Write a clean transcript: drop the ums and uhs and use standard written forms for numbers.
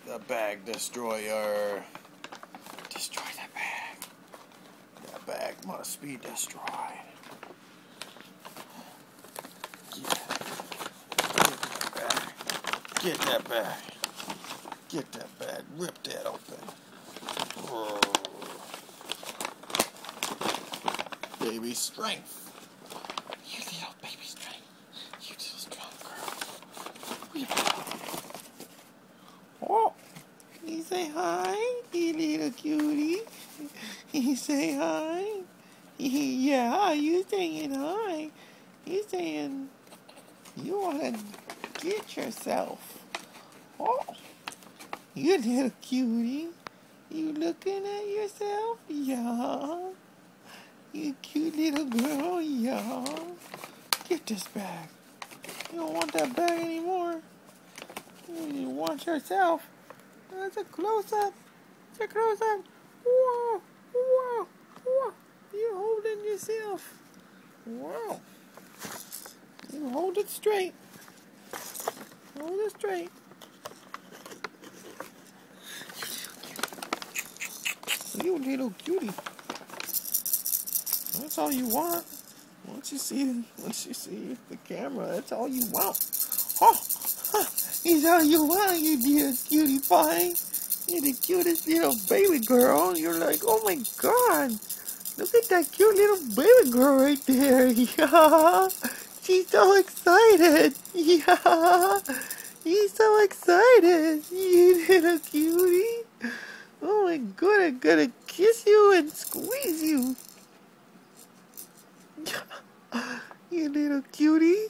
The bag destroyer. Destroy that bag. That bag must be destroyed. Get that bag. Get that bag. Rip that open. Oh. Baby strength. You little baby strength. You little strong girl. Oh. You say hi, you little cutie. You say hi. Yeah, you saying hi. You saying you want to get yourself. Oh, you little cutie. You looking at yourself? Yeah. You cute little girl? Yeah. Get this bag. You don't want that bag anymore. You want yourself. That's a close-up. It's a close-up. Whoa, whoa, whoa. You're holding yourself. Wow. You hold it straight. Hold it straight. You little cutie. That's all you want. Once you see the camera, that's all you want. Oh, that's all you want, you little cutie pie. You're the cutest little baby girl. You're like, oh my god, look at that cute little baby girl right there. Yeah, she's so excited. Yeah, she's so excited. You little cutie. Oh my god, I'm gonna kiss you and squeeze you. You little cutie.